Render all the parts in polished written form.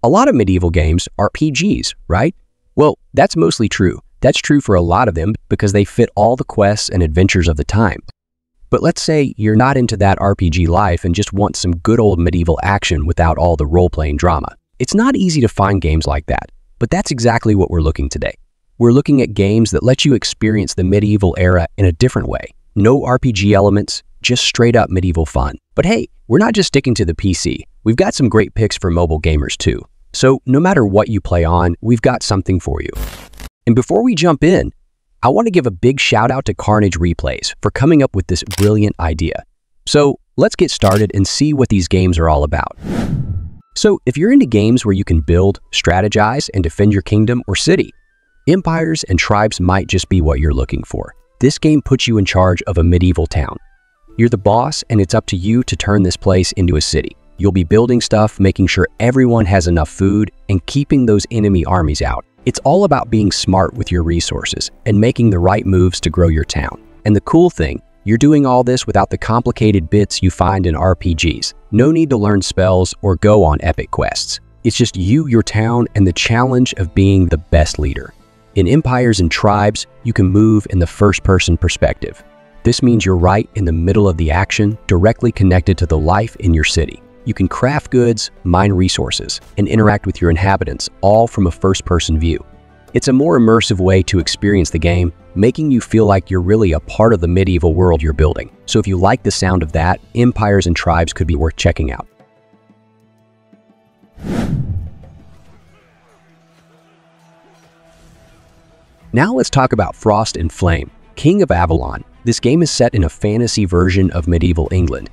A lot of medieval games are RPGs, right? Well, that's mostly true. That's true for a lot of them because they fit all the quests and adventures of the time. But let's say you're not into that RPG life and just want some good old medieval action without all the role-playing drama. It's not easy to find games like that, but that's exactly what we're looking today. We're looking at games that let you experience the medieval era in a different way. No RPG elements, just straight up medieval fun. But hey, we're not just sticking to the PC. We've got some great picks for mobile gamers too. So no matter what you play on, we've got something for you. And before we jump in, I want to give a big shout out to Carnage Replays for coming up with this brilliant idea. So let's get started and see what these games are all about. So if you're into games where you can build, strategize, and defend your kingdom or city, Empires and Tribes might just be what you're looking for. This game puts you in charge of a medieval town. You're the boss, and it's up to you to turn this place into a city. You'll be building stuff, making sure everyone has enough food, and keeping those enemy armies out. It's all about being smart with your resources and making the right moves to grow your town. And the cool thing, you're doing all this without the complicated bits you find in RPGs. No need to learn spells or go on epic quests. It's just you, your town, and the challenge of being the best leader. In Empires and Tribes, you can move in the first-person perspective. This means you're right in the middle of the action, directly connected to the life in your city. You can craft goods, mine resources, and interact with your inhabitants, all from a first-person view. It's a more immersive way to experience the game, making you feel like you're really a part of the medieval world you're building. So if you like the sound of that, Empires and Tribes could be worth checking out. Now let's talk about Frost and Flame, King of Avalon. This game is set in a fantasy version of medieval England.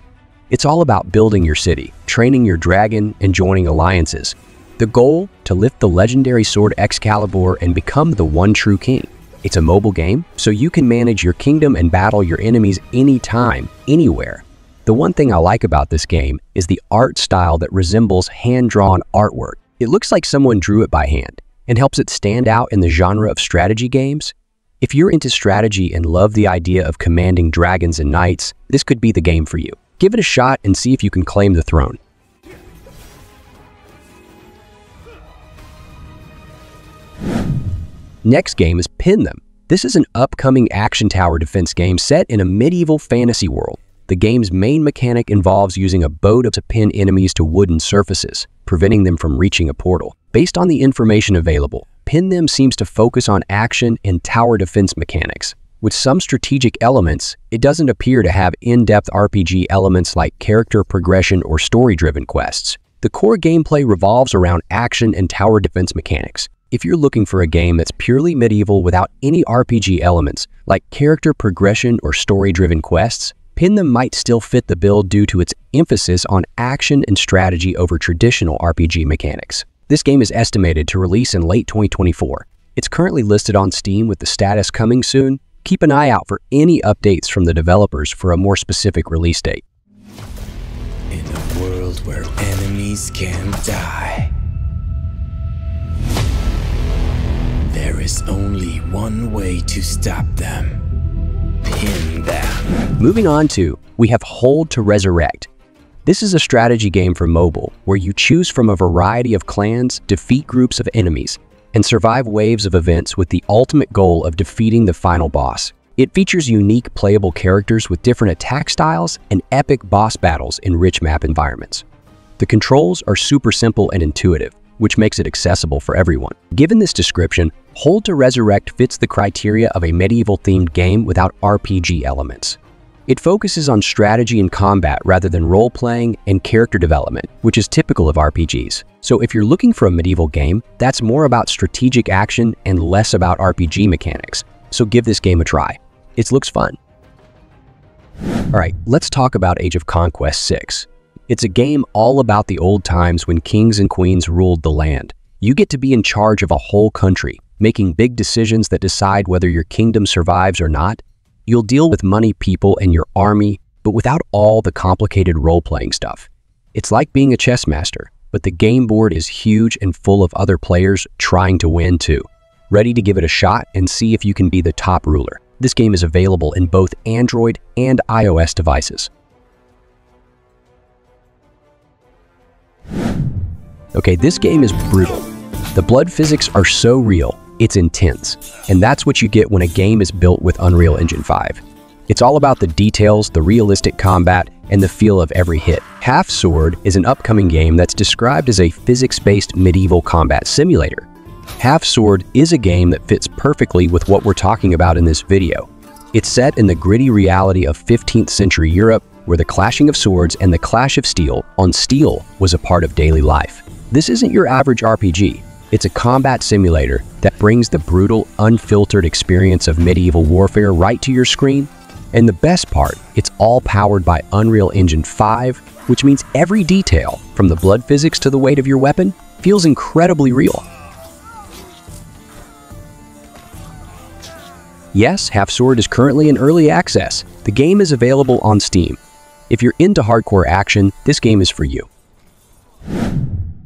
It's all about building your city, training your dragon, and joining alliances. The goal? To lift the legendary sword Excalibur and become the one true king. It's a mobile game, so you can manage your kingdom and battle your enemies anytime, anywhere. The one thing I like about this game is the art style that resembles hand-drawn artwork. It looks like someone drew it by hand and helps it stand out in the genre of strategy games. If you're into strategy and love the idea of commanding dragons and knights, this could be the game for you. Give it a shot and see if you can claim the throne. Next game is Pin Them. This is an upcoming action tower defense game set in a medieval fantasy world. The game's main mechanic involves using a bow to pin enemies to wooden surfaces, preventing them from reaching a portal. Based on the information available, Pin Them seems to focus on action and tower defense mechanics. With some strategic elements, it doesn't appear to have in-depth RPG elements like character progression or story-driven quests. The core gameplay revolves around action and tower defense mechanics. If you're looking for a game that's purely medieval without any RPG elements, like character progression or story-driven quests, Pin Them might still fit the bill due to its emphasis on action and strategy over traditional RPG mechanics. This game is estimated to release in late 2024. It's currently listed on Steam with the status coming soon. Keep an eye out for any updates from the developers for a more specific release date. In a world where enemies can die, there is only one way to stop them. Pin them. Moving on to, we have Hold to Resurrect. This is a strategy game for mobile, where you choose from a variety of clans, defeat groups of enemies, and survive waves of events with the ultimate goal of defeating the final boss. It features unique playable characters with different attack styles and epic boss battles in rich map environments. The controls are super simple and intuitive, which makes it accessible for everyone. Given this description, Hold to Resurrect fits the criteria of a medieval-themed game without RPG elements. It focuses on strategy and combat rather than role-playing and character development, which is typical of RPGs. So if you're looking for a medieval game, that's more about strategic action and less about RPG mechanics. So give this game a try. It looks fun. Alright, let's talk about Age of Conquest 6. It's a game all about the old times when kings and queens ruled the land. You get to be in charge of a whole country, making big decisions that decide whether your kingdom survives or not. You'll deal with money, people, and your army, but without all the complicated role-playing stuff. It's like being a chess master, but the game board is huge and full of other players trying to win too. Ready to give it a shot and see if you can be the top ruler. This game is available in both Android and iOS devices. Okay, this game is brutal. The blood physics are so real, it's intense. And that's what you get when a game is built with Unreal Engine 5. It's all about the details, the realistic combat, and the feel of every hit. Half Sword is an upcoming game that's described as a physics-based medieval combat simulator. Half Sword is a game that fits perfectly with what we're talking about in this video. It's set in the gritty reality of 15th century Europe, where the clashing of swords and the clash of steel on steel was a part of daily life. This isn't your average RPG. It's a combat simulator that brings the brutal, unfiltered experience of medieval warfare right to your screen. And the best part, it's all powered by Unreal Engine 5, which means every detail, from the blood physics to the weight of your weapon, feels incredibly real. Yes, Half Sword is currently in early access. The game is available on Steam. If you're into hardcore action, this game is for you.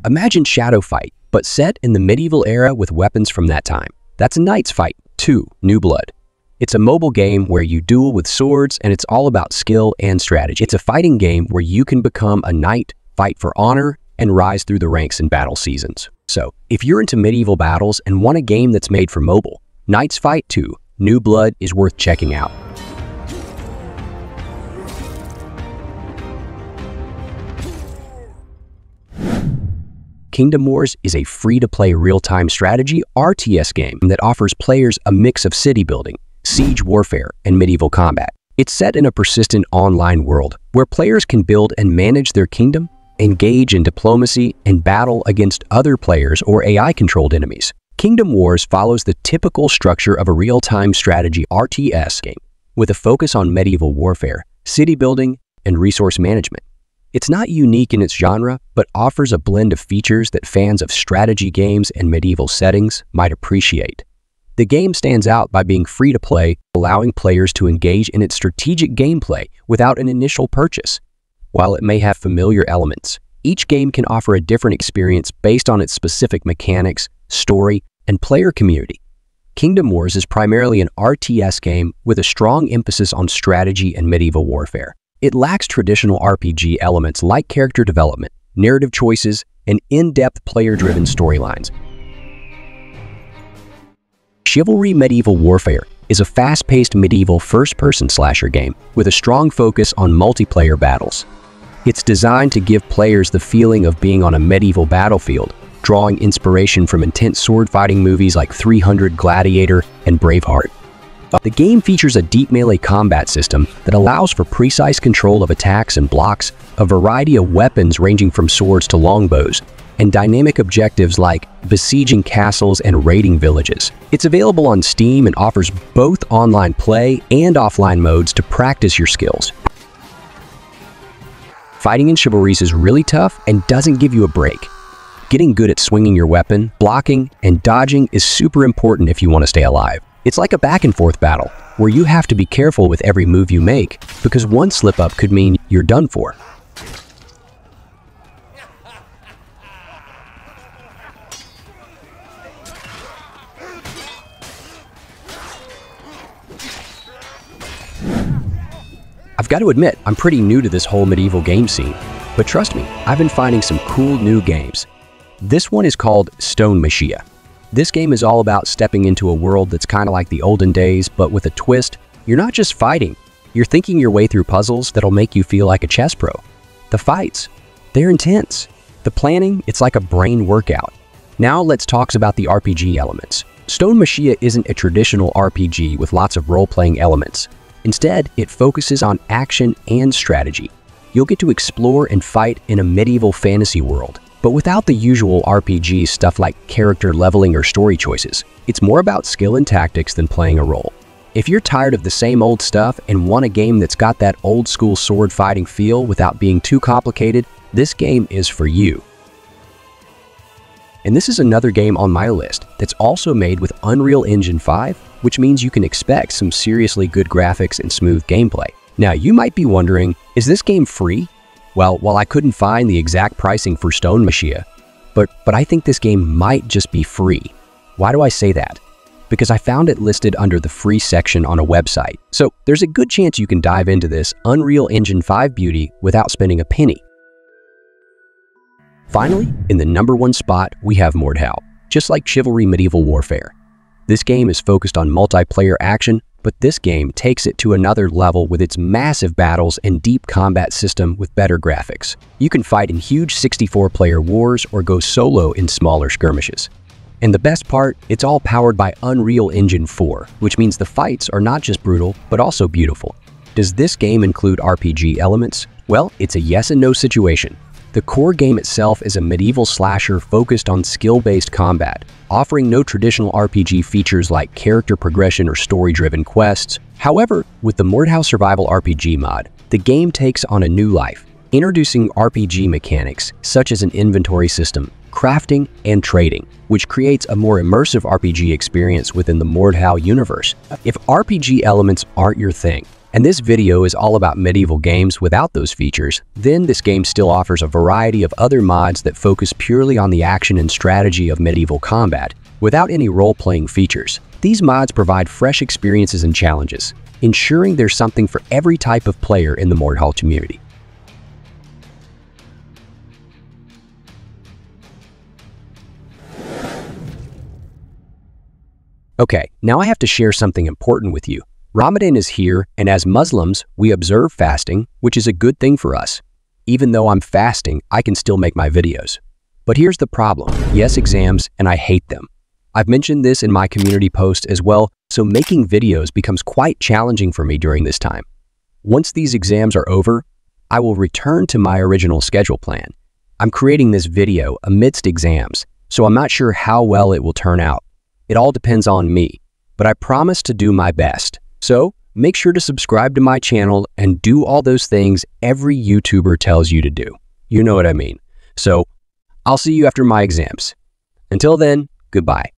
Imagine Shadow Fight, but set in the medieval era with weapons from that time. That's Knight's Fight 2: New Blood. It's a mobile game where you duel with swords, and it's all about skill and strategy. It's a fighting game where you can become a knight, fight for honor, and rise through the ranks in battle seasons. So, if you're into medieval battles and want a game that's made for mobile, Knight's Fight 2: New Blood is worth checking out. Kingdom Wars is a free-to-play real-time strategy RTS game that offers players a mix of city building, siege warfare, and medieval combat. It's set in a persistent online world where players can build and manage their kingdom, engage in diplomacy, and battle against other players or AI-controlled enemies. Kingdom Wars follows the typical structure of a real-time strategy RTS game, with a focus on medieval warfare, city building, and resource management. It's not unique in its genre, but offers a blend of features that fans of strategy games and medieval settings might appreciate. The game stands out by being free to play, allowing players to engage in its strategic gameplay without an initial purchase. While it may have familiar elements, each game can offer a different experience based on its specific mechanics, story, and player community. Kingdom Wars is primarily an RTS game with a strong emphasis on strategy and medieval warfare. It lacks traditional RPG elements like character development, narrative choices, and in-depth player-driven storylines. Chivalry Medieval Warfare is a fast-paced medieval first-person slasher game with a strong focus on multiplayer battles. It's designed to give players the feeling of being on a medieval battlefield, drawing inspiration from intense sword-fighting movies like 300, Gladiator, and Braveheart. The game features a deep melee combat system that allows for precise control of attacks and blocks, a variety of weapons ranging from swords to longbows, and dynamic objectives like besieging castles and raiding villages. It's available on Steam and offers both online play and offline modes to practice your skills. Fighting in Chivalries is really tough and doesn't give you a break. Getting good at swinging your weapon, blocking, and dodging is super important if you want to stay alive. It's like a back-and-forth battle, where you have to be careful with every move you make, because one slip-up could mean you're done for. I've got to admit, I'm pretty new to this whole medieval game scene, but trust me, I've been finding some cool new games. This one is called Stone Mhow. This game is all about stepping into a world that's kind of like the olden days, but with a twist. You're not just fighting, you're thinking your way through puzzles that'll make you feel like a chess pro. The fights, they're intense. The planning, it's like a brain workout. Now let's talk about the RPG elements. Stone Mhow isn't a traditional RPG with lots of role-playing elements. Instead, it focuses on action and strategy. You'll get to explore and fight in a medieval fantasy world, but without the usual RPG stuff like character leveling or story choices. It's more about skill and tactics than playing a role. If you're tired of the same old stuff and want a game that's got that old school sword fighting feel without being too complicated, this game is for you. And this is another game on my list that's also made with Unreal Engine 5, which means you can expect some seriously good graphics and smooth gameplay. Now you might be wondering, is this game free? Well, while I couldn't find the exact pricing for Stone Mhow, but I think this game might just be free. Why do I say that? Because I found it listed under the free section on a website. So there's a good chance you can dive into this Unreal Engine 5 beauty without spending a penny. Finally, in the #1 spot, we have Mhow. Just like Chivalry Medieval Warfare, this game is focused on multiplayer action, but this game takes it to another level with its massive battles and deep combat system with better graphics. You can fight in huge 64-player wars or go solo in smaller skirmishes. And the best part, it's all powered by Unreal Engine 4, which means the fights are not just brutal, but also beautiful. Does this game include RPG elements? Well, it's a yes and no situation. The core game itself is a medieval slasher focused on skill-based combat, offering no traditional RPG features like character progression or story-driven quests. However, with the Mhow Survival RPG mod, the game takes on a new life, introducing RPG mechanics such as an inventory system, crafting, and trading, which creates a more immersive RPG experience within the Mhow universe. If RPG elements aren't your thing, and this video is all about medieval games without those features, then this game still offers a variety of other mods that focus purely on the action and strategy of medieval combat, without any role-playing features. These mods provide fresh experiences and challenges, ensuring there's something for every type of player in the Mhow community. Okay, now I have to share something important with you. Ramadan is here, and as Muslims, we observe fasting, which is a good thing for us. Even though I'm fasting, I can still make my videos. But here's the problem. Yes, exams, and I hate them. I've mentioned this in my community post as well, so making videos becomes quite challenging for me during this time. Once these exams are over, I will return to my original schedule plan. I'm creating this video amidst exams, so I'm not sure how well it will turn out. It all depends on me, but I promise to do my best. So, make sure to subscribe to my channel and do all those things every YouTuber tells you to do. You know what I mean. So, I'll see you after my exams. Until then, goodbye.